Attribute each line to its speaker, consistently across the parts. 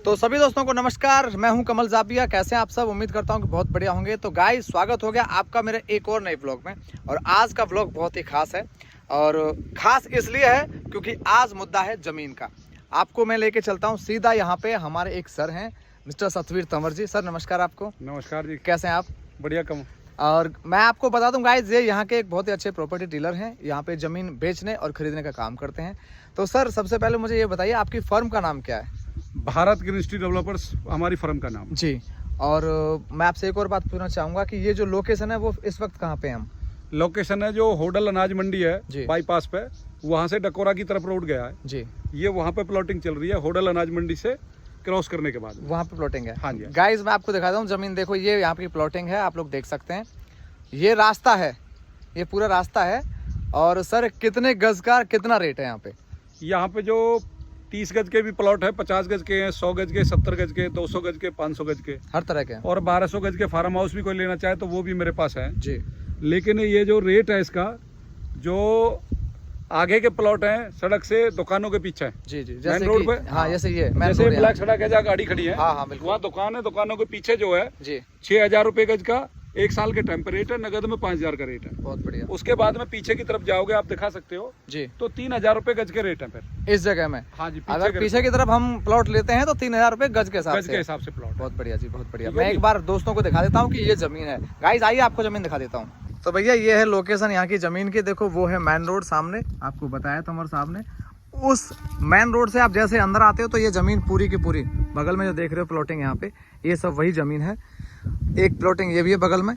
Speaker 1: तो सभी दोस्तों को नमस्कार, मैं हूं कमल जाबिया। कैसे हैं आप सब? उम्मीद करता हूं कि बहुत बढ़िया होंगे। तो गाइस, स्वागत हो गया आपका मेरे एक और नए व्लॉग में। और आज का व्लॉग बहुत ही खास है, और खास इसलिए है क्योंकि आज मुद्दा है ज़मीन का। आपको मैं लेके चलता हूं सीधा यहाँ पे। हमारे एक सर हैं, मिस्टर सतवीर तंवर जी। सर नमस्कार आपको।
Speaker 2: नमस्कार जी,
Speaker 1: कैसे हैं आप?
Speaker 2: बढ़िया कम।
Speaker 1: और मैं आपको बता दूं गाइस, ये यहाँ के एक बहुत ही अच्छे प्रॉपर्टी डीलर हैं। यहाँ पे ज़मीन बेचने और खरीदने का काम करते हैं। तो सर, सबसे पहले मुझे ये बताइए, आपकी फर्म का नाम क्या है?
Speaker 2: भारत ग्रीन सिटी डेवलपर्स हमारी फर्म का नाम
Speaker 1: जी। और मैं आपसे एक और बात पूछना चाहूँगा कि ये जो लोकेशन है वो इस वक्त कहाँ पे है? हम
Speaker 2: लोकेशन है जो होडल अनाज मंडी है बाईपास पे, वहाँ से डकोरा की तरफ रोड गया है
Speaker 1: जी।
Speaker 2: ये वहाँ पे प्लॉटिंग चल रही है, होडल अनाज मंडी से क्रॉस करने के बाद
Speaker 1: वहाँ पे प्लॉटिंग है।
Speaker 2: हाँ जी
Speaker 1: गाइस, मैं आपको दिखाता हूँ ज़मीन। देखो, ये यहाँ की प्लॉटिंग है, आप लोग देख सकते हैं। ये रास्ता है, ये पूरा रास्ता है। और सर, कितने गज का कितना रेट है यहाँ पे?
Speaker 2: यहाँ पे जो 30 गज के भी प्लॉट है, 50 गज के हैं, 100 गज के, 70 गज के, 200 गज के, 500 गज के,
Speaker 1: हर तरह के हैं।
Speaker 2: और 1200 गज के फार्म हाउस भी कोई लेना चाहे तो वो भी मेरे पास है
Speaker 1: जी।
Speaker 2: लेकिन ये जो रेट है इसका, जो आगे के प्लॉट हैं सड़क से दुकानों के पीछे
Speaker 1: जी जी,
Speaker 2: मेन रोड पे।
Speaker 1: हाँ, जैसे ये
Speaker 2: जैसे ब्लैक सड़क है जहाँ गाड़ी खड़ी है,
Speaker 1: हाँ हाँ बिल्कुल,
Speaker 2: वहाँ दुकान है। दुकानों के पीछे जो है
Speaker 1: जी
Speaker 2: 6,000 रुपए गज का 1 साल के टाइम पे रेट है, नगद में 5,000 का रेट है।
Speaker 1: बहुत बढ़िया।
Speaker 2: उसके बाद में पीछे की तरफ जाओगे, आप दिखा सकते हो
Speaker 1: जी,
Speaker 2: तो 3,000 रुपए गज के रेट है फिर
Speaker 1: इस जगह में।
Speaker 2: हाँ जी,
Speaker 1: अगर पीछे की तरफ हम प्लॉट लेते हैं तो 3,000 रुपए गज के हिसाब से
Speaker 2: प्लॉट।
Speaker 1: बहुत बढ़िया जी, बहुत बढ़िया। मैं एक बार दोस्तों को दिखा देता हूँ कि ये जमीन है। गाइस आइए, आपको जमीन दिखा देता हूँ। तो भैया, ये है लोकेशन यहाँ की जमीन की। देखो, वो है मेन रोड सामने, आपको बताया तंवर साहब ने। उस मेन रोड से आप जैसे अंदर आते हो तो ये जमीन पूरी की पूरी बगल में जो देख रहे हो प्लॉटिंग यहाँ पे, ये सब वही जमीन है। एक प्लॉटिंग ये भी है बगल में।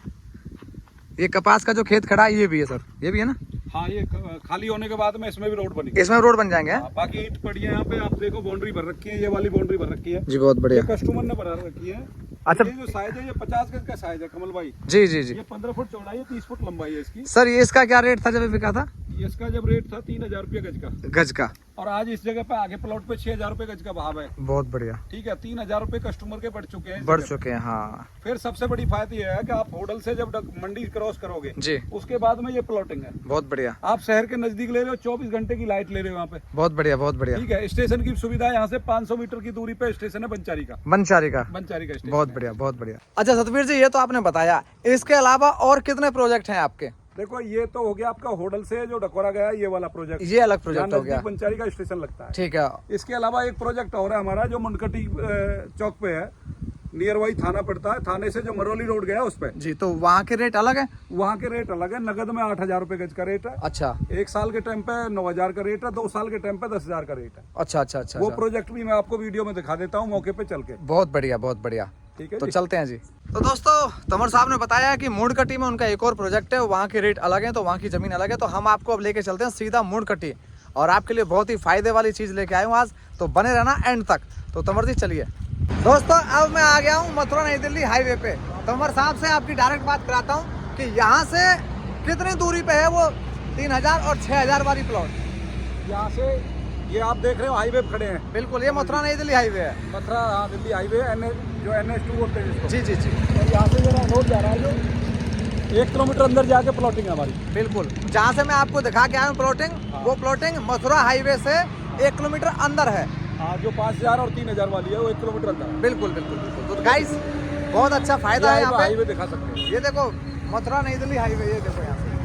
Speaker 1: ये कपास का जो खेत खड़ा है ये भी है सर, ये भी है ना?
Speaker 2: हाँ, ये खाली होने के बाद में इसमें भी रोड बनी,
Speaker 1: इसमें रोड बन जाएंगे।
Speaker 2: बाकी ईंट पड़ी है यहाँ पे, आप देखो बाउंड्री भर रखी है, ये वाली बाउंड्री भर रखी है
Speaker 1: जी, बहुत बढ़िया।
Speaker 2: कस्टमर ने भरा रखी है।
Speaker 1: अच्छा,
Speaker 2: ये जो साइज है ये 50 गज का साइज है कमल भाई।
Speaker 1: जी जी जी।
Speaker 2: ये 15 फुट चौड़ाई है, 30 फुट लंबाई है इसकी।
Speaker 1: सर, ये इसका क्या रेट था जब बिका था?
Speaker 2: इसका जब रेट था 3,000 रुपये गज का।
Speaker 1: गज का।
Speaker 2: और आज इस जगह पे आगे प्लॉट पे 6,000 रुपये गज का भाव है।
Speaker 1: बहुत बढ़िया।
Speaker 2: ठीक है, 3,000 रुपये कस्टमर के बढ़ चुके हैं,
Speaker 1: बढ़ चुके हैं। हाँ।
Speaker 2: फिर सबसे बड़ी फायदा ये है कि आप होटल से जब मंडी क्रॉस करोगे
Speaker 1: जी,
Speaker 2: उसके बाद में ये प्लॉटिंग है।
Speaker 1: बहुत बढ़िया।
Speaker 2: आप शहर के नजदीक ले रहे हो, 24 घंटे की लाइट ले रहे हो यहाँ पे।
Speaker 1: बहुत बढ़िया, बहुत बढ़िया।
Speaker 2: ठीक है, स्टेशन की सुविधा यहाँ से 500 मीटर की दूरी पे स्टेशन है बनचारी का।
Speaker 1: बनचारी का
Speaker 2: स्टेशन।
Speaker 1: बहुत बढ़िया, बहुत बढ़िया। अच्छा सतवीर जी, ये तो आपने बताया, इसके अलावा और कितने प्रोजेक्ट हैं आपके?
Speaker 2: देखो, ये तो हो गया आपका होटल से जो डकोरा गया ये वाला प्रोजेक्ट,
Speaker 1: ये अलग प्रोजेक्ट हो गया।
Speaker 2: बनचारी का स्टेशन लगता है।
Speaker 1: ठीक है।
Speaker 2: इसके अलावा एक प्रोजेक्ट और है हमारा जो मुनकटी चौक पे है, नियर बाई थाना पड़ता है, थाने से जो मरोली रोड गया उस पे
Speaker 1: जी। तो वहाँ के रेट अलग है?
Speaker 2: वहाँ के रेट अलग है। नगद में 8,000 रुपए गज का रेट है।
Speaker 1: अच्छा।
Speaker 2: 1 साल के टाइम पे 9,000 का रेट है, 2 साल के टाइम पे 10,000 का रेट है।
Speaker 1: अच्छा अच्छा अच्छा।
Speaker 2: वो प्रोजेक्ट भी मैं आपको वीडियो में दिखा देता हूँ मौके पे चल के।
Speaker 1: बहुत बढ़िया, बहुत बढ़िया।
Speaker 2: ठीक है,
Speaker 1: तो चलते हैं जी। तो दोस्तों, तंवर साहब ने बताया कि मुंडकटी में उनका एक और प्रोजेक्ट है, वहाँ के रेट अलग है, तो वहाँ की जमीन अलग है। तो हम आपको अब लेके चलते हैं सीधा मुंडकटी, और आपके लिए बहुत ही फायदे वाली चीज लेके आए हूँ आज। तो बने रहना एंड तक। तो तंवर जी चलिए। दोस्तों, अब मैं आ गया हूँ मथुरा नई दिल्ली हाईवे पे। तंवर साहब से आपकी डायरेक्ट बात कराता हूँ कि यहाँ से कितनी दूरी पे है वो 3,000 और 6,000 वाली प्लॉट।
Speaker 2: यहाँ से ये आप देख रहे हो हाईवे पे खड़े हैं।
Speaker 1: बिल्कुल, ये मथुरा नई दिल्ली हाईवे है।
Speaker 2: मथुरा दिल्ली हाईवे जो NH2 बोलते हैं इसको।
Speaker 1: जी जी जी।
Speaker 2: और यहाँ से जो रोड जा रहा है, जो 1 किलोमीटर अंदर जाके प्लॉटिंग है हमारी।
Speaker 1: बिल्कुल, जहाँ से मैं आपको दिखा के आया हूँ प्लॉटिंग, वो प्लॉटिंग मथुरा हाईवे से 1 किलोमीटर अंदर है।
Speaker 2: हाँ, जो 5,000 और 3,000 वाली है वो 1 किलोमीटर अंदर है।
Speaker 1: बिल्कुल बिल्कुल बिल्कुल। तो गाइस, बहुत अच्छा फायदा है यहाँ पे।
Speaker 2: हाईवे दिखा सकते हैं।
Speaker 1: ये देखो, मथुरा नई दिल्ली हाईवे, ये देखो यहाँ से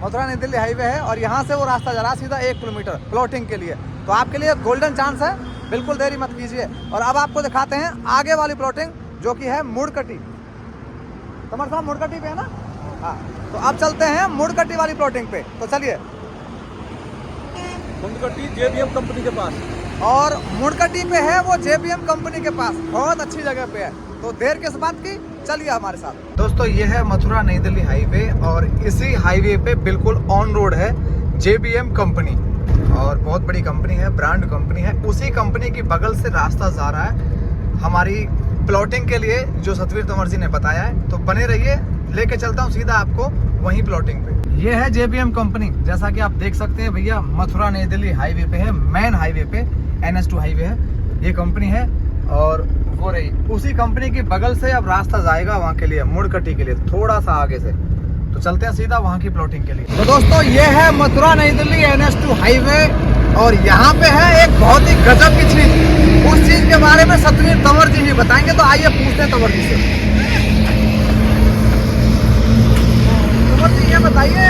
Speaker 1: मथुरा नई दिल्ली हाईवे है, और यहाँ से वो रास्ता जा रहा है सीधा 1 किलोमीटर प्लॉटिंग के लिए। तो आपके लिए गोल्डन चांस है, बिल्कुल देरी मत कीजिए। और अब आपको दिखाते हैं आगे वाली प्लॉटिंग, जो कि है मुड़कटी। तंवर साहब, मुड़कटी पे है ना? हाँ। तो अब चलते हैं मुड़कटी वाली प्लॉटिंग पे। तो चलिए।
Speaker 2: मुनकटी JBM कंपनी के पास,
Speaker 1: और मुड़कटी पे है वो JBM कंपनी के पास, बहुत अच्छी जगह पे है। तो देर किस बात की, चलिए हमारे साथ। दोस्तों, ये है मथुरा नई दिल्ली हाईवे, और इसी हाईवे पे बिल्कुल ऑन रोड है JBM कंपनी, और बहुत बड़ी कंपनी है, ब्रांड कंपनी है। उसी कंपनी की बगल से रास्ता जा रहा है हमारी प्लॉटिंग के लिए, जो सतवीर तंवर जी ने बताया है। तो बने रहिए, लेके चलता हूँ सीधा आपको वहीं प्लॉटिंग पे। ये है JBM कंपनी, जैसा कि आप देख सकते हैं भैया, मथुरा नई दिल्ली हाईवे पे है, मेन हाईवे पे NH2 हाईवे है, ये कंपनी है। और वो रही उसी कंपनी की बगल से अब रास्ता जाएगा वहाँ के लिए, मुड़कटी के लिए, थोड़ा सा आगे से। तो चलते हैं सीधा वहाँ की प्लॉटिंग के लिए। तो दोस्तों, ये है मथुरा नई दिल्ली NH2 हाईवे, और यहाँ पे है एक बहुत ही गजब की चीज। हमें सतवीर तंवर जी ही बताएंगे, तो आइए पूछते हैं तंवर जी से। तंवर जी ये बताइए,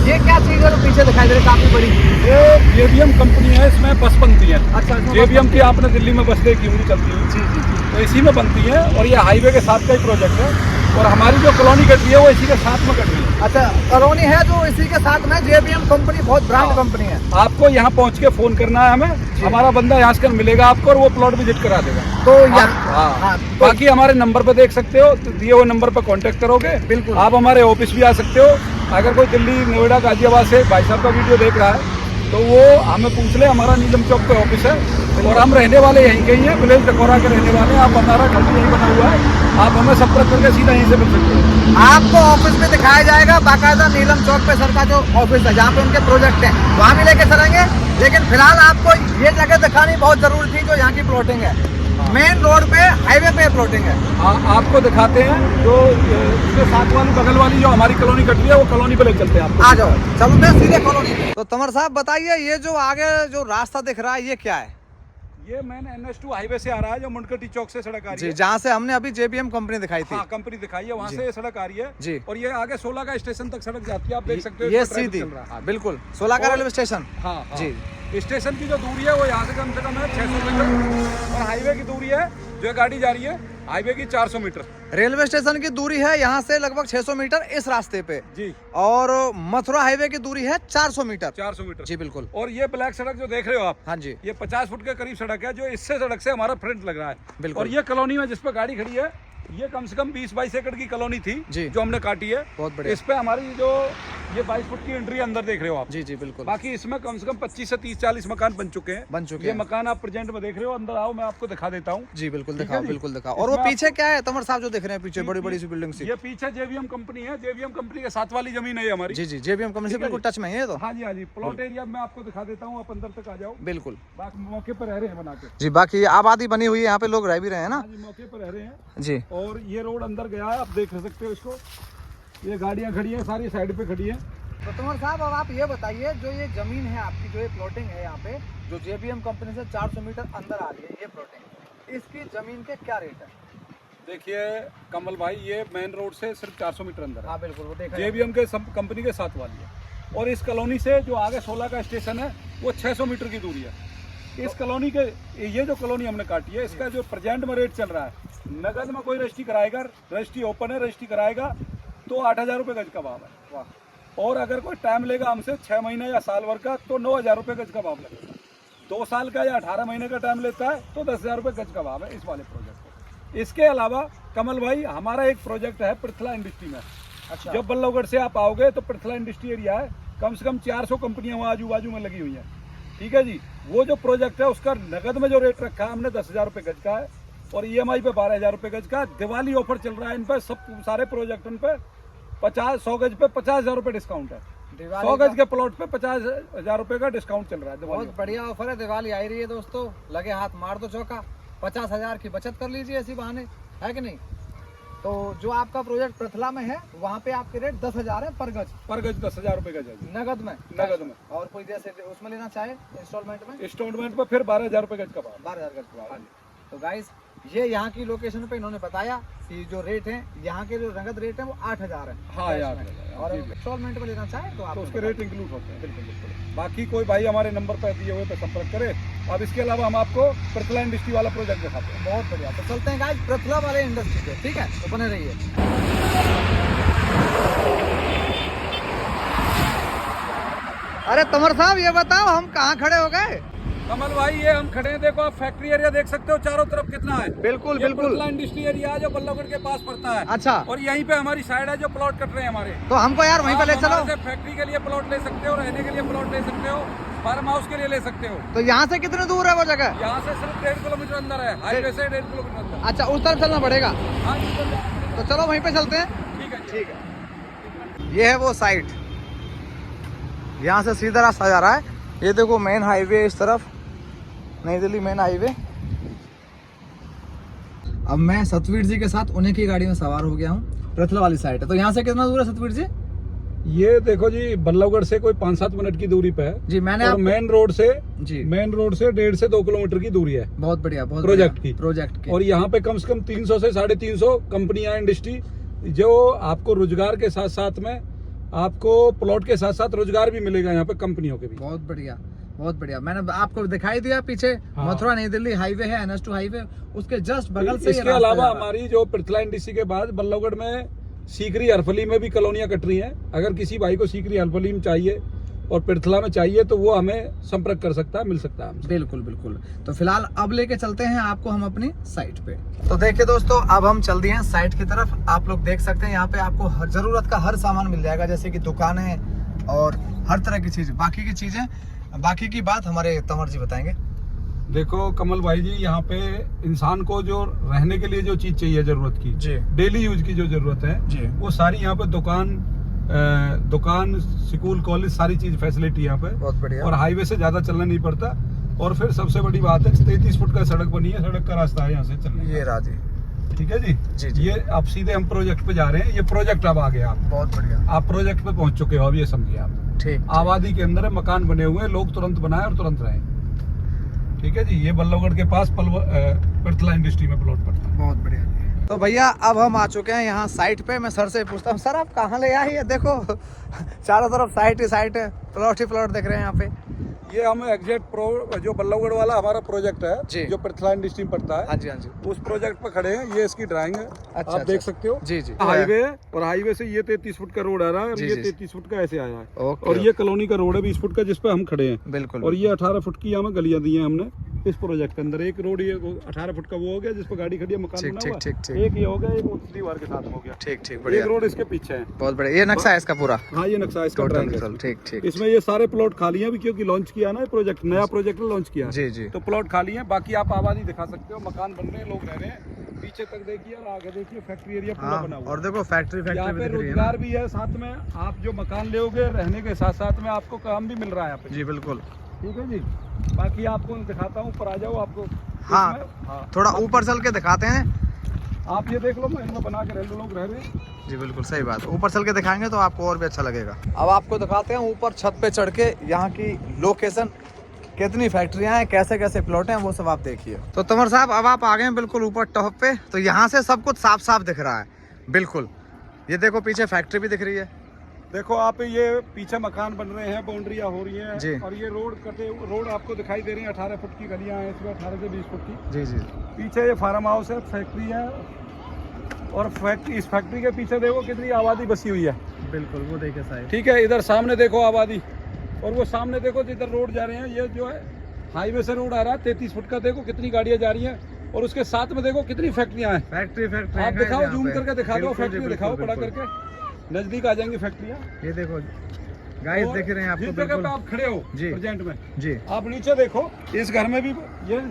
Speaker 1: ये क्या चीज है जो पीछे दिखाई दे रही है काफी बड़ी?
Speaker 2: ये JBM कंपनी है, इसमें बस बनती है।
Speaker 1: अच्छा,
Speaker 2: JBM की आपने दिल्ली में बस देखी होंगी चलती है।
Speaker 1: जी जी जी।
Speaker 2: तो इसी में बनती है और ये हाईवे के साथ का ही प्रोजेक्ट है और हमारी जो कॉलोनी कट रही है वो इसी के साथ में कट रही है।
Speaker 1: अच्छा, कॉलोनी है जो इसी के साथ में। JBM कंपनी बहुत ब्रांड कंपनी है।
Speaker 2: आपको यहाँ पहुँच के फोन करना है हमें, हमारा बंदा यहाँ से मिलेगा आपको और वो प्लॉट विजिट करा देगा।
Speaker 1: तो
Speaker 2: हाँ, बाकी हमारे नंबर पे देख सकते हो, तो दिए हुए नंबर पे कांटेक्ट करोगे।
Speaker 1: बिल्कुल।
Speaker 2: आप हमारे ऑफिस भी आ सकते हो। अगर कोई दिल्ली, नोएडा, गाजियाबाद से भाई साहब का वीडियो देख रहा है तो वो हमें पूछ ले। हमारा नीलम चौक पे ऑफिस है और हम रहने वाले यहीं के ही हैं, विलेज टकोरा के रहने वाले हैं। आप हमारा घर भी यहीं बना हुआ है, आप हमें संपर्क करके सीधा यहीं से मिल सकते हो।
Speaker 1: आपको ऑफिस में दिखाया जाएगा बाकायदा। नीलम चौक पे सर का जो ऑफिस है जहाँ पे उनके प्रोजेक्ट हैं, वहाँ भी लेके चलेंगे। लेकिन फिलहाल आपको ये जगह दिखानी बहुत जरूरी थी जो यहाँ की प्लॉटिंग है। मेन रोड पे, हाईवे पे प्लॉटिंग है।
Speaker 2: आपको दिखाते हैं जो इसके साथ वाली, बगल वाली जो हमारी कॉलोनी कट रही है वो कॉलोनी पे ले चलते हैं आपको।
Speaker 1: आ जाओ, चलते हैं सीधे कॉलोनी पे। तो तंवर साहब बताइए, ये जो आगे जो रास्ता दिख रहा है ये क्या है?
Speaker 2: ये मेन NH2 हाईवे से आ रहा है, जो मुंडकटी चौक से सड़क आ रही है।
Speaker 1: जहाँ से हमने अभी JBM कंपनी दिखाई थी।
Speaker 2: हाँ, कंपनी दिखाई है, वहाँ से ये सड़क आ रही है
Speaker 1: जी।
Speaker 2: और ये आगे 16 का स्टेशन तक सड़क जाती है, आप देख सकते हो।
Speaker 1: ये सीधी, बिल्कुल 16 का रेलवे स्टेशन।
Speaker 2: हाँ
Speaker 1: जी।
Speaker 2: स्टेशन की जो दूरी है वो यहाँ से कम है 600 मीटर और हाईवे की दूरी है जो गाड़ी जा रही है हाईवे की 400 मीटर।
Speaker 1: रेलवे स्टेशन की दूरी है यहाँ से लगभग 600 मीटर इस रास्ते पे
Speaker 2: जी,
Speaker 1: और मथुरा हाईवे की दूरी है 400 मीटर।
Speaker 2: 400 मीटर
Speaker 1: जी बिल्कुल।
Speaker 2: और ये ब्लैक सड़क जो देख रहे हो आप,
Speaker 1: हाँ जी,
Speaker 2: ये 50 फुट के करीब सड़क है जो इससे सड़क से हमारा फ्रंट लग रहा है।
Speaker 1: बिल्कुल।
Speaker 2: और ये कॉलोनी में जिस पे गाड़ी खड़ी है ये कम से कम 20-22 एकड़ की कॉलोनी थी
Speaker 1: जी,
Speaker 2: जो हमने काटी है।
Speaker 1: बहुत बढ़िया।
Speaker 2: इस पे हमारी जो ये 22 फुट की एंट्री अंदर देख रहे हो आप।
Speaker 1: जी जी बिल्कुल।
Speaker 2: बाकी इसमें कम से कम 25 से 30-40 मकान बन चुके हैं। ये मकान आप प्रेजेंट में देख रहे हो, अंदर आओ मैं आपको दिखा देता हूँ।
Speaker 1: जी बिल्कुल दिखाओ, बिल्कुल दिखाओ। और वो पीछे क्या है तंवर साहब जो देख रहे हैं पीछे बड़ी बड़ी सी बिल्डिंग सी?
Speaker 2: ये पीछे JBM कंपनी है, JBM कंपनी के साथ वाली जमीन है हमारी।
Speaker 1: जी जी, JBM कंपनी से बिल्कुल टच में है तो।
Speaker 2: हाँ जी, हाँ जी। प्लॉट एरिया में आपको दिखा देता हूँ, आप अंदर तक आ जाओ।
Speaker 1: बिल्कुल,
Speaker 2: बाकी मौके पर रह रहे हैं बना के।
Speaker 1: जी। बाकी आबादी बनी हुई है यहाँ पे, लोग रह भी रहे हैं ना।
Speaker 2: मौके पर रह रहे हैं
Speaker 1: जी।
Speaker 2: और ये रोड अंदर गया है, आप देख सकते हो इसको। ये गाड़ियाँ खड़ी हैं, सारी साइड पे खड़ी हैं।
Speaker 1: तो तंवर साहब अब आप ये बताइए, जो ये जमीन है आपकी, जो ये प्लॉटिंग है यहाँ पे, जो JBM कंपनी से 400 मीटर अंदर आ रही है ये प्लॉटिंग, इसकी जमीन के क्या रेट है?
Speaker 2: देखिए कमल भाई, ये मेन रोड से सिर्फ 400 मीटर अंदर है।
Speaker 1: हाँ बिल्कुल, वो देखा
Speaker 2: JBM के सब कंपनी के साथ वाली है। और इस कॉलोनी से जो आगे 16 का स्टेशन है वो 600 मीटर की दूरी है। इस कॉलोनी के, ये जो कॉलोनी हमने काटी है इसका जो प्रेजेंट में रेट चल रहा है, नगद में कोई रजिस्ट्री कराएगा, रजिस्ट्री ओपन है, रजिस्ट्री कराएगा तो 8,000 रुपये गज का भाव है। वाह। और अगर कोई टाइम लेगा हमसे 6 महीने या साल भर का तो 9,000 रुपये गज का भाव लगेगा। 2 साल का या 18 महीने का टाइम लेता है तो 10,000 रुपये गज का भाव है इस वाले प्रोजेक्ट को। इसके अलावा कमल भाई, हमारा एक प्रोजेक्ट है पृथला इंडस्ट्री में।
Speaker 1: अच्छा।
Speaker 2: जब बल्लभगढ़ से आप आओगे तो पृथला इंडस्ट्री एरिया है, कम से कम 400 कंपनियां वहाँ आजू बाजू में लगी हुई हैं। ठीक है जी। वो जो प्रोजेक्ट है उसका नगद में जो रेट रखा है हमने 10,000 रुपये गज का है और EMI पे 12,000 रुपये गज का। दिवाली ऑफर चल रहा है इन पर, सब सारे प्रोजेक्ट पे 100 गज पे 50,000 रुपये डिस्काउंट है। 100 गज के प्लॉट पे 50,000 रुपये का डिस्काउंट चल रहा है।
Speaker 1: बहुत बढ़िया ऑफर है, दिवाली आई रही है दोस्तों, लगे हाथ मार दो चौका। 50,000 की बचत कर लीजिए ऐसी बहाने, है कि नहीं? तो जो आपका प्रोजेक्ट पृथला में है वहाँ पे आपके रेट 10,000 है पर गज।
Speaker 2: 10,000 रुपये गज है
Speaker 1: नगद में।
Speaker 2: नगद में।
Speaker 1: और कोई जैसे उसमें लेना चाहे इंस्टॉलमेंट में,
Speaker 2: इंस्टॉलमेंट पे फिर 12,000 रुपये गज का भाव।
Speaker 1: 12,000 गज का भाव। तो गाइस, ये यहाँ की लोकेशन पे इन्होंने बताया कि जो रेट है यहाँ के, जो नगद रेट है वो 8,000 है।
Speaker 2: हाँ यार,
Speaker 1: और इंस्टॉलमेंट में लेना चाहे तो आप
Speaker 2: उसके रेट इंक्लूड होते हैं।
Speaker 1: बिल्कुल बिल्कुल।
Speaker 2: बाकी कोई भाई हमारे नंबर पर दिए हुए पे संपर्क करे। अब इसके अलावा हम आपको पृथला इंडस्ट्री वाला प्रोजेक्ट दिखाते हैं।
Speaker 1: बहुत बढ़िया। तो चलते हैं गाइस पृथला वाले इंडस्ट्री पे, ठीक है? तो बने रहिए। अरे तंवर साहब ये बताओ, हम कहाँ खड़े हो गए?
Speaker 2: कमल भाई, ये हम खड़े हैं, देखो आप फैक्ट्री एरिया देख सकते हो चारों तरफ कितना है।
Speaker 1: बिल्कुल
Speaker 2: ये
Speaker 1: बिल्कुल।
Speaker 2: पृथला इंडस्ट्री एरिया है जो बल्लभगढ़ के पास पड़ता है।
Speaker 1: अच्छा।
Speaker 2: और यहीं पे हमारी साइड है जो प्लॉट कट रहे हैं हमारे।
Speaker 1: तो हमको यार वहीं पे ले चलो।
Speaker 2: फैक्ट्री के लिए प्लॉट ले सकते हो, रहने के लिए प्लॉट ले सकते हो, फार्म हाउस के लिए ले सकते हो।
Speaker 1: तो यहाँ से कितने दूर है वो जगह?
Speaker 2: यहाँ से सिर्फ 1.5 किलोमीटर अंदर है, हाईवे से 1.5 किलोमीटर अंदर।
Speaker 1: अच्छा, उस तरफ चलना पड़ेगा।
Speaker 2: हाँ जी,
Speaker 1: तो चलो वहीं पे चलते हैं।
Speaker 2: ठीक है
Speaker 1: ठीक है। ये है वो साइट, यहाँ से सीधा रास्ता जा रहा है। ये देखो मेन हाईवे इस तरफ, नई दिल्ली मेन हाईवे। अब मैं सतवीर जी के साथ उन्हीं की गाड़ी में सवार हो गया हूँ। पृथला वाली साइड है। तो यहाँ से कितना दूर है सतवीर जी?
Speaker 2: ये देखो जी, बल्लभगढ़ से कोई 5-7 मिनट की दूरी पे है
Speaker 1: जी। मैंने
Speaker 2: और मेन रोड से
Speaker 1: जी
Speaker 2: 1.5 से 2 किलोमीटर की दूरी है।
Speaker 1: बहुत बढ़िया, बहुत
Speaker 2: प्रोजेक्ट की। और यहाँ पे कम से कम 300 से 350 कंपनियां, इंडस्ट्री, जो आपको रोजगार के साथ साथ में आपको प्लॉट के साथ साथ रोजगार भी मिलेगा यहाँ पे कंपनियों के भी। बहुत बढ़िया,
Speaker 1: बहुत बढ़िया। मैंने आपको दिखाई दिया पीछे,
Speaker 2: हाँ।
Speaker 1: मथुरा नई दिल्ली हाईवे है, NH2 हाईवे, उसके जस्ट बगल से।
Speaker 2: इसके अलावा हमारी जो पृथला इंडस्ट्री के बाद बल्लभगढ़ में सीकरी हरफली में भी कॉलोनियां कट रही हैं। अगर किसी भाई को सीकरी हरफली में चाहिए और पृथला में चाहिए तो वो हमें संपर्क कर सकता है, मिल सकता है।
Speaker 1: बिल्कुल बिल्कुल। तो फिलहाल अब लेके चलते हैं आपको हम अपनी साइट पे। तो देखिए दोस्तों, अब हम चल दिए हैं साइट की तरफ। आप लोग देख सकते हैं यहाँ पे आपको जरूरत का हर सामान मिल जाएगा, जैसे कि दुकानें और हर तरह की चीज। बाकी की बात हमारे तंवर जी बताएंगे।
Speaker 2: देखो कमल भाई जी, यहाँ पे इंसान को जो रहने के लिए जो चीज चाहिए जरूरत की
Speaker 1: जी,
Speaker 2: डेली यूज की जो जरूरत है
Speaker 1: जी,
Speaker 2: वो सारी यहाँ पे दुकान, स्कूल, कॉलेज, सारी चीज फैसिलिटी यहाँ पे।
Speaker 1: बहुत बढ़िया।
Speaker 2: और हाईवे से ज्यादा चलना नहीं पड़ता। और फिर सबसे बड़ी बात है, 33 फुट का सड़क बनी है, सड़क का रास्ता है यहाँ से चलने।
Speaker 1: ये राजी,
Speaker 2: ठीक है जी।
Speaker 1: जी।
Speaker 2: ये अब सीधे हम प्रोजेक्ट पे जा रहे हैं। ये प्रोजेक्ट अब आ गया। आप
Speaker 1: बहुत बढ़िया,
Speaker 2: आप प्रोजेक्ट पे पहुंच चुके हो, अब ये समझिए आप।
Speaker 1: ठीक।
Speaker 2: आबादी के अंदर मकान बने हुए हैं, लोग तुरंत बनाए और तुरंत रहे। ठीक है जी। ये बल्लभगढ़ के पास पृथला इंडस्ट्री में प्लॉट पड़ता है।
Speaker 1: बहुत बढ़िया। तो भैया अब हम आ चुके हैं यहाँ साइट पे। मैं सर से पूछता हूँ, सर आप कहाँ ले आए? ये देखो चारों तरफ साइट ही साइट है, प्लॉट ही प्लॉट दिख रहे हैं यहाँ पे।
Speaker 2: ये हम एग्जैक्ट जो बल्लभगढ़ वाला हमारा प्रोजेक्ट है
Speaker 1: जी,
Speaker 2: जो पृथला इंडस्ट्री में पड़ता है।
Speaker 1: हाँ जी, हाँ जी।
Speaker 2: उस प्रोजेक्ट पे खड़े हैं। ये इसकी ड्राइंग है,
Speaker 1: अच्छा,
Speaker 2: आप देख सकते हो।
Speaker 1: जी जी।
Speaker 2: हाईवे है और हाईवे से ये 33 फुट का रोड आ रहा है और
Speaker 1: जी,
Speaker 2: ये
Speaker 1: जी।
Speaker 2: 33 फुट का ऐसे आया है।
Speaker 1: ओके।
Speaker 2: और ये कॉलोनी का रोड है 20 फुट का, जिस पे हम खड़े हैं।
Speaker 1: बिल्कुल।
Speaker 2: और ये 18 फुट की यहाँ गलियां दी हैं हमने इस प्रोजेक्ट के अंदर। एक रोड ये 18 फुट का वो हो गया जिस पर गाड़ी खड़ी है, मकान बना हुआ है। एक ये हो गया, एक उसी वार के साथ में हो गया।
Speaker 1: ठीक ठीक, बढ़िया।
Speaker 2: एक रोड इसके पीछे है।
Speaker 1: बहुत बढ़िया। ये नक्शा है इसका पूरा?
Speaker 2: हाँ, ये नक्शा है इसका।
Speaker 1: ठीक ठीक।
Speaker 2: इसमें ये सारे प्लॉट खाली हैं, क्योंकि लॉन्च किया ना प्रोजेक्ट, नया प्रोजेक्ट लॉन्च किया
Speaker 1: जी जी।
Speaker 2: तो प्लॉट खाली है। बाकी आप आबादी दिखा सकते हो, मकान बन रहे हैं, लोग रह रहे हैं। पीछे तक देखिए और आगे देखिए, फैक्ट्री एरिया पूरा बना हुआ है।
Speaker 1: और देखो फैक्ट्री
Speaker 2: यहाँ पे रोजगार भी है साथ में। आप जो मकान लेोगे, रहने के साथ साथ में आपको काम भी मिल रहा है यहाँ पे।
Speaker 1: जी बिल्कुल।
Speaker 2: ठीक है जी। बाकी आपको दिखाता हूँ, ऊपर आ जाओ आपको।
Speaker 1: हाँ, थोड़ा ऊपर चल के दिखाते हैं।
Speaker 2: आप ये देख लो, मैं इनमें बना के रह लो, लोग रह रहे हैं।
Speaker 1: जी बिल्कुल सही बात। ऊपर चल के दिखाएंगे तो आपको और भी अच्छा लगेगा। अब आपको दिखाते हैं ऊपर छत पे चढ़ के यहाँ की लोकेशन, कितनी फैक्ट्रियां हैं, कैसे कैसे प्लॉट हैं, वो सब आप देखिए। तो तंवर साहब अब आप आ गए हैं बिल्कुल ऊपर टॉप पे। तो यहाँ से सब कुछ साफ साफ दिख रहा है बिल्कुल। ये देखो पीछे फैक्ट्री भी दिख रही है।
Speaker 2: देखो आप, ये पीछे मकान बन रहे हैं, बाउंड्रियां हो रही हैं। और ये रोड आपको दिखाई दे रही है। 18 फुट की गलियां हैं इसमें, 18 से 20 फुट की।
Speaker 1: जी जी।
Speaker 2: पीछे ये फार्म हाउस है, फैक्ट्री है। और इस फैक्ट्री के पीछे देखो कितनी आबादी बसी हुई है।
Speaker 1: बिल्कुल, वो देखे साहब।
Speaker 2: ठीक है। इधर सामने देखो आबादी, और वो सामने देखो जिधर रोड जा रहे हैं, ये जो है हाईवे से रोड आ रहा है 33 फुट का। देखो कितनी गाड़ियां जा रही हैं, और उसके साथ में देखो कितनी फैक्ट्रियां हैं।
Speaker 1: फैक्ट्री
Speaker 2: आप दिखाओ, जूम करके दिखा दो, फैक्ट्री दिखाओ बड़ा करके। नजदीक आ जाएंगी फैक्ट्रियां।
Speaker 1: ये देखो गाइस, देख रहे हैं आपको
Speaker 2: जिस जगह पे आप खड़े हो
Speaker 1: जी,
Speaker 2: प्रेजेंट में
Speaker 1: जी।
Speaker 2: आप नीचे देखो, इस घर में भी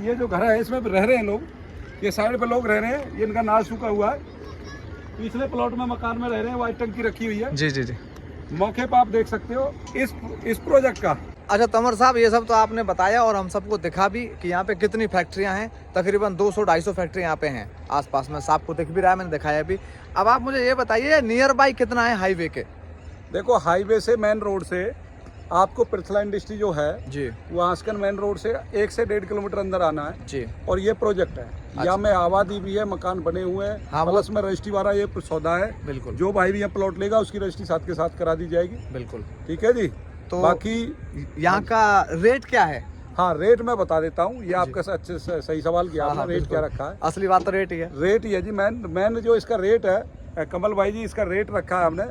Speaker 2: ये जो घर है इसमें रह रहे हैं लोग। ये साइड पे लोग रह रहे हैं, ये इनका नाज सूखा हुआ है। पिछले प्लॉट में मकान में रह रहे हैं, व्हाइट टंकी रखी हुई है।
Speaker 1: जी जी जी।
Speaker 2: मौके पर आप देख सकते हो इस प्रोजेक्ट का।
Speaker 1: अच्छा तंवर साहब, ये सब तो आपने बताया और हम सबको दिखा भी कि यहाँ पे कितनी फैक्ट्रियाँ हैं। तकरीबन 200-250 फैक्ट्री यहाँ पे हैं आसपास में। आपको दिख भी रहा है, मैंने दिखाया भी। अब आप मुझे ये बताइए, नियर बाई कितना है हाईवे के?
Speaker 2: देखो हाईवे से, मेन रोड से आपको पृथला इंडस्ट्री जो है
Speaker 1: जी,
Speaker 2: वहाँ से मेन रोड से 1 से 1.5 किलोमीटर अंदर आना है
Speaker 1: जी।
Speaker 2: और ये प्रोजेक्ट है। यहाँ में आबादी भी है, मकान बने हुए हैं।
Speaker 1: हाँ,
Speaker 2: प्लस में रजिस्ट्री वाला ये सौदा है।
Speaker 1: बिल्कुल।
Speaker 2: जो भाई भी यहाँ प्लॉट लेगा उसकी रजिस्ट्री साथ के साथ करा दी जाएगी।
Speaker 1: बिल्कुल।
Speaker 2: ठीक है जी।
Speaker 1: तो
Speaker 2: बाकी
Speaker 1: यहाँ का रेट क्या है?
Speaker 2: हाँ, रेट मैं बता देता हूँ। ये आपका अच्छे से सही सवाल किया आपने। रेट क्या रखा है?
Speaker 1: असली बात तो रेट ही है।
Speaker 2: रेट ही है जी। मैन जो इसका रेट है, कमल भाई जी, इसका रेट रखा है हमने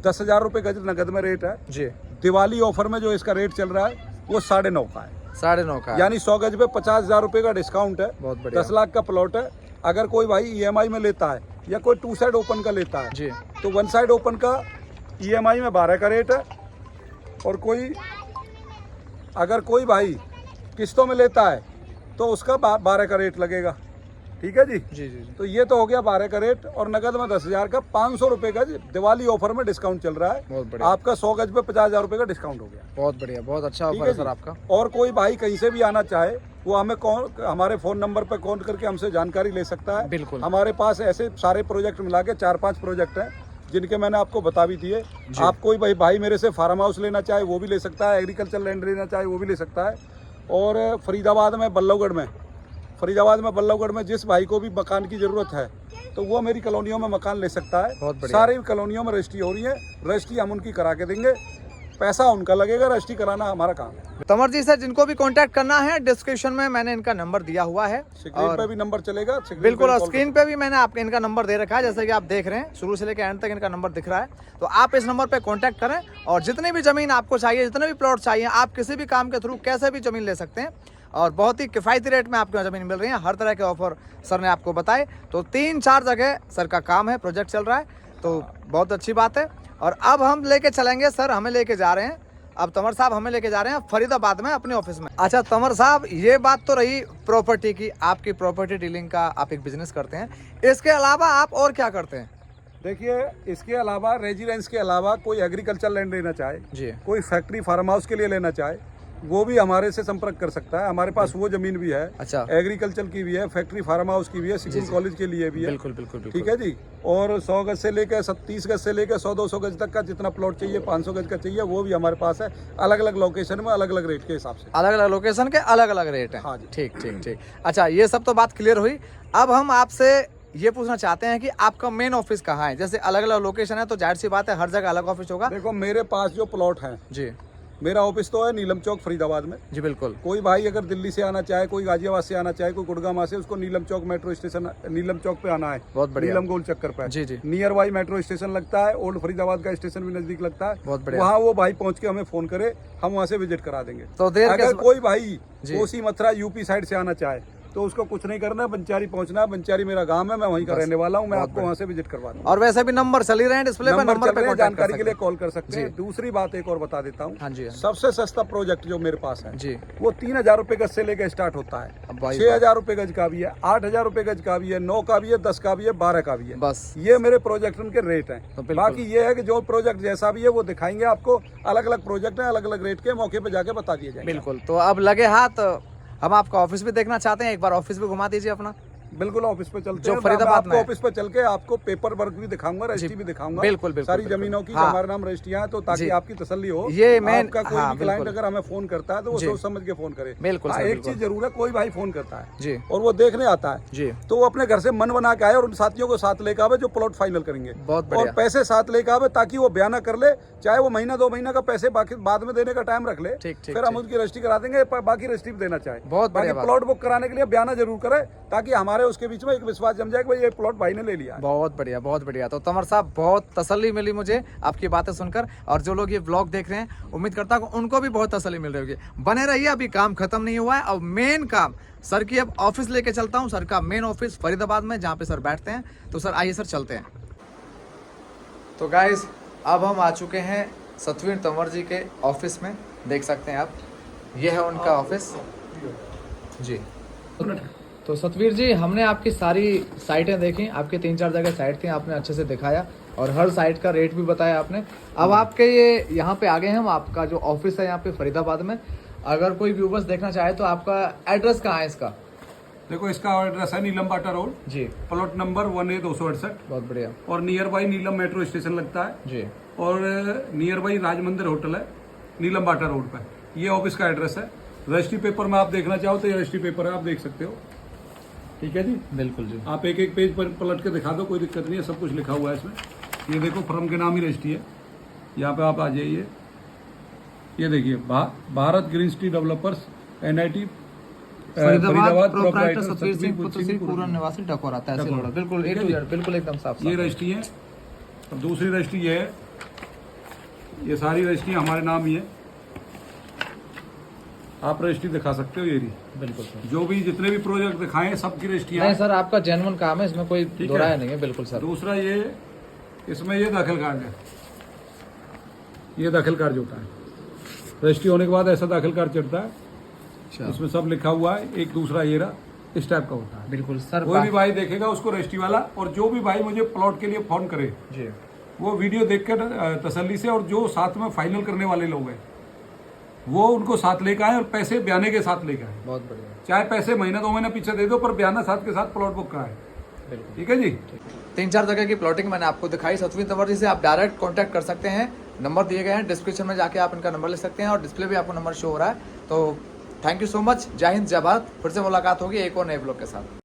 Speaker 2: 10,000 रुपये गज नगद में रेट है
Speaker 1: जी।
Speaker 2: दिवाली ऑफर में जो इसका रेट चल रहा है वो 9.5 का है।
Speaker 1: 9.5 का,
Speaker 2: यानी 100 गज पे 50,000 रुपये का डिस्काउंट है।
Speaker 1: बहुत बढ़िया।
Speaker 2: 10 लाख का प्लॉट है। अगर कोई भाई EMI में लेता है या कोई 2 साइड ओपन का लेता है
Speaker 1: जी,
Speaker 2: तो 1 साइड ओपन का EMI में 12 का रेट है। और अगर कोई भाई किस्तों में लेता है तो उसका 12 का रेट लगेगा। ठीक है जी।
Speaker 1: जी जी जी।
Speaker 2: तो ये तो हो गया 12 का रेट। और नगद में 10,000 का 500 रुपये का दिवाली ऑफर में डिस्काउंट चल रहा है।
Speaker 1: बहुत बढ़िया।
Speaker 2: आपका 100 गज पे 50,000 रुपये का डिस्काउंट हो गया।
Speaker 1: बहुत बढ़िया, बहुत अच्छा
Speaker 2: ठीक
Speaker 1: ऑफर
Speaker 2: है
Speaker 1: है सर
Speaker 2: जी।
Speaker 1: आपका।
Speaker 2: और कोई भाई कहीं से भी आना चाहे वो हमें हमारे फ़ोन नंबर पर कॉल करके हमसे जानकारी ले सकता है।
Speaker 1: बिल्कुल।
Speaker 2: हमारे पास ऐसे सारे प्रोजेक्ट मिला के 4-5 प्रोजेक्ट हैं जिनके मैंने आपको बता भी दिए। आप कोई भाई मेरे से फार्म हाउस लेना चाहे वो भी ले सकता है, एग्रीकल्चर लैंड लेना चाहे वो भी ले सकता है। और फरीदाबाद में बल्लभगढ़ में जिस भाई को भी मकान की ज़रूरत है तो वो मेरी कॉलोनियों में मकान ले सकता है। सारी कॉलोनियों में रजिस्ट्री हो रही है, रजिस्ट्री हम उनकी करा के देंगे, पैसा उनका लगेगा, रजिस्ट्री कराना हमारा काम है।
Speaker 1: तंवर जी से जिनको भी कांटेक्ट करना है, डिस्क्रिप्शन में मैंने इनका नंबर दिया हुआ है,
Speaker 2: स्क्रीन पे भी नंबर चलेगा,
Speaker 1: बिल्कुल, और स्क्रीन पे भी मैंने आपके इनका नंबर दे रखा है, जैसे कि आप देख रहे हैं शुरू से लेकर एंड तक इनका नंबर दिख रहा है। तो आप इस नंबर पे कांटेक्ट करें और जितनी भी जमीन आपको चाहिए, जितने भी प्लॉट चाहिए, आप किसी भी काम के थ्रू कैसे भी जमीन ले सकते हैं और बहुत ही किफ़ायती रेट में आपको ज़मीन मिल रही है। हर तरह के ऑफर सर ने आपको बताए। तो 3-4 जगह सर का काम है, प्रोजेक्ट चल रहा है, तो बहुत अच्छी बात है। और अब हम लेके चलेंगे, सर हमें लेके जा रहे हैं, अब तंवर साहब हमें लेके जा रहे हैं फरीदाबाद में अपने ऑफिस में। अच्छा तंवर साहब, ये बात तो रही प्रॉपर्टी की, आपकी प्रॉपर्टी डीलिंग का, आप एक बिजनेस करते हैं, इसके अलावा आप और क्या करते हैं?
Speaker 2: देखिए, इसके अलावा रेजिडेंस के अलावा कोई एग्रीकल्चर लैंड लेना चाहे
Speaker 1: जी,
Speaker 2: कोई फैक्ट्री फार्म हाउस के लिए लेना चाहे वो भी हमारे से संपर्क कर सकता है। हमारे पास वो जमीन भी है,
Speaker 1: अच्छा,
Speaker 2: एग्रीकल्चर की भी है, फैक्ट्री फार्म हाउस की भी है, स्कूल कॉलेज के लिए भी है।
Speaker 1: बिल्कुल बिल्कुल,
Speaker 2: ठीक है जी। और 100 गज से लेकर 30 गज से लेकर 100-200 गज तक का जितना प्लॉट चाहिए, 500 गज का चाहिए, वो भी हमारे पास है। अलग अलग लोकेशन में अलग अलग रेट के हिसाब से,
Speaker 1: अलग अलग लोकेशन के अलग अलग रेट है।
Speaker 2: हाँ जी,
Speaker 1: ठीक ठीक ठीक। अच्छा, ये सब तो बात क्लियर हुई। अब हम आपसे ये पूछना चाहते हैं कि आपका मेन ऑफिस कहाँ है? जैसे अलग अलग लोकेशन है तो जाहिर सी बात है हर जगह अलग ऑफिस होगा।
Speaker 2: देखो मेरे पास जो प्लॉट है
Speaker 1: जी,
Speaker 2: मेरा ऑफिस तो है नीलम चौक फरीदाबाद में।
Speaker 1: जी बिल्कुल।
Speaker 2: कोई भाई अगर दिल्ली से आना चाहे, कोई गाजियाबाद से आना चाहे, कोई गुड़गांव से, उसको नीलम चौक मेट्रो स्टेशन, नीलम चौक पे आना है।
Speaker 1: बहुत बढ़िया।
Speaker 2: नीलम गोल चक्कर पे
Speaker 1: जी जी,
Speaker 2: नियर बाई मेट्रो स्टेशन लगता है, ओल्ड फरीदाबाद का स्टेशन भी नजदीक लगता है।
Speaker 1: बहुत बढ़िया।
Speaker 2: वहाँ वो भाई पहुँच के हमें फोन करे, हम वहाँ से विजिट करा देंगे।
Speaker 1: तो देर
Speaker 2: अगर कोई भाई
Speaker 1: जी।
Speaker 2: कोसी मथुरा यूपी साइड से आना चाहे तो उसको कुछ नहीं करना, बंचारी पहुंचना। बंचारी मेरा गांव है, मैं वहीं का रहने वाला हूं, मैं आपको वहां से विजिट करवा दूंगा।
Speaker 1: और वैसे भी नंबर चल ही रहे हैं डिस्प्ले पे, नंबर पे
Speaker 2: जानकारी के लिए कॉल कर सकते हैं। दूसरी बात एक और बता देता हूँ,
Speaker 1: हाँ जी,
Speaker 2: सबसे सस्ता प्रोजेक्ट जो मेरे पास है
Speaker 1: जी,
Speaker 2: वो 3000 रुपए गज से लेकर स्टार्ट होता है। 6000 रुपए गज का भी है, 8000 रुपए गज का भी है, 9 का भी है, 10 का भी है, 12 का भी है।
Speaker 1: बस
Speaker 2: ये मेरे प्रोजेक्ट के रेट है।
Speaker 1: तो
Speaker 2: बाकी ये है कि जो प्रोजेक्ट जैसा भी है वो दिखाएंगे आपको। अलग अलग प्रोजेक्ट है, अलग अलग रेट के, मौके पे जाके बता दिए जाएंगे।
Speaker 1: बिल्कुल। तो अब लगे हाथ, हम आपका ऑफिस भी देखना चाहते हैं, एक बार ऑफिस भी घुमा दीजिए अपना।
Speaker 2: बिल्कुल, ऑफिस पे चलते
Speaker 1: जो
Speaker 2: हैं,
Speaker 1: फरीदाबाद में
Speaker 2: ऑफिस पे चल के आपको पेपर वर्क भी दिखाऊंगा, रजिस्ट्री भी दिखाऊंगा।
Speaker 1: बिल्कुल बिल्कुल,
Speaker 2: सारी जमीनों की
Speaker 1: हाँ,
Speaker 2: हमारे नाम रजिस्ट्रियां हैं, तो ताकि आपकी तसल्ली हो।
Speaker 1: ये मैं
Speaker 2: आपका कोई भी क्लाइंट अगर हमें फोन करता है तो वो सोच समझ के फोन करे।
Speaker 1: बिल्कुल।
Speaker 2: एक चीज जरूर है, कोई भाई फोन करता है
Speaker 1: जी
Speaker 2: और वो देखने आता है
Speaker 1: जी,
Speaker 2: तो वो अपने घर से मन बना के आए और उन साथियों को साथ लेकर आवे जो प्लॉट फाइनल करेंगे,
Speaker 1: बहुत
Speaker 2: और पैसे साथ लेकर आवे ताकि वो बयाना कर ले। चाहे वो महीना 2 महीना का पैसे बाकी बाद में देने का टाइम रख ले, फिर हम उसकी रजिस्ट्री करा देंगे, बाकी रजिस्ट्री भी देना चाहे।
Speaker 1: बहुत बढ़िया।
Speaker 2: प्लॉट बुक कराने के लिए बयाना जरूर करे ताकि हमारे उसके बीच में एक विश्वास जम जाए कि भाई ये प्लॉट भाई ने ले लिया।
Speaker 1: बहुत बढ़िया, बहुत बढ़िया। तो तंवर साहब, बहुत तसल्ली मिली मुझे आपकी बातें सुनकर, और जो लोग ये व्लॉग देख रहे हैं उम्मीद करता हूँ उनको भी बहुत तसल्ली मिल रही होगी। बने रहिए, अभी काम खत्म नहीं हुआ है। अब मेन काम सर की, अब ऑफिस लेके चलता हूँ, सर का मेन ऑफिस फरीदाबाद में जहाँ पे सर बैठते हैं। तो सर आइए सर, चलते हैं। तो गाइस, अब हम आ चुके हैं सतवीर तंवर जी के ऑफिस में, देख सकते हैं आप, ये है उनका ऑफिस जी। तो सतवीर जी, हमने आपकी सारी साइटें देखी, आपकी 3-4 जगह साइट थी, आपने अच्छे से दिखाया और हर साइट का रेट भी बताया आपने। अब आपके ये यहाँ पे आ गए हम, आपका जो ऑफिस है यहाँ पे फरीदाबाद में। अगर कोई व्यूवर्स देखना चाहे तो आपका एड्रेस कहाँ है इसका?
Speaker 2: देखो, इसका एड्रेस है नीलम बाटा रोड
Speaker 1: जी,
Speaker 2: प्लॉट नंबर 1A268।
Speaker 1: बहुत बढ़िया।
Speaker 2: और near by Neelam metro station लगता है
Speaker 1: जी,
Speaker 2: और नियर बाई राज मंदिर होटल है नीलम बाटा रोड पर। ये ऑफिस का एड्रेस है। रजिस्ट्री पेपर में आप देखना चाहो तो ये रजिस्ट्री पेपर है, आप देख सकते हो। ठीक है जी, बिल्कुल जी। आप एक एक पेज पर पलट के दिखा दो, कोई दिक्कत नहीं है, सब कुछ लिखा हुआ है इसमें। ये देखो, फर्म के नाम ही रजिस्ट्री है। यहाँ पे आप आ जाइए, ये देखिए, Bharat green city developers NIT
Speaker 1: Faridabad, proprietor Satvir Singh पुत्र सिंह, पूर्ण निवासी डकोरा, तहसील लोड़ा। बिल्कुल A to Z, बिल्कुल एकदम साफ।
Speaker 2: ये रजिस्ट्री है। और दूसरी रजिस्ट्री ये है, ये सारी रजिस्ट्री हमारे नाम ही है, आप रजिस्ट्री दिखा सकते हो। ये रही,
Speaker 1: बिल्कुल सर।
Speaker 2: जो भी जितने भी प्रोजेक्ट दिखाए सबकी रजिस्ट्री
Speaker 1: नहीं सर, आपका जेन्युइन काम है, इसमें कोई दो राय नहीं है। बिल्कुल सर।
Speaker 2: दूसरा ये, इसमें ये दाखिल कार्ड है, ये दाखिल कार्ड होता है। रजिस्ट्री होने के बाद ऐसा दाखिल कार्ड चढ़ता है, उसमें सब लिखा हुआ है। एक दूसरा ये रहा, इस टाइप का होता है।
Speaker 1: बिल्कुल सर।
Speaker 2: कोई भी भाई देखेगा उसको रजिस्ट्री वाला, और जो भी भाई मुझे प्लॉट के लिए फोन करे
Speaker 1: जी,
Speaker 2: वो वीडियो देखकर तसल्ली से, और जो साथ में फाइनल करने वाले लोग हैं वो उनको साथ लेकर आए और पैसे बयाने के साथ लेकर आए।
Speaker 1: बहुत बढ़िया।
Speaker 2: चाहे पैसे महीना 2 महीना पीछे दे दो, पर बयाना साथ के साथ प्लॉट बुक कराए। ठीक है जी।
Speaker 1: 3-4 जगह की प्लॉटिंग मैंने आपको दिखाई। सतवीं तंवर जी से आप डायरेक्ट कांटेक्ट कर सकते हैं, नंबर दिए गए हैं डिस्क्रिप्शन में, जाके आप इनका नंबर ले सकते हैं और डिस्प्ले भी आपको नंबर शो हो रहा है। तो थैंक यू सो मच, जय हिंद जय भारत। फिर से मुलाकात होगी एक और नए ब्लॉग के साथ।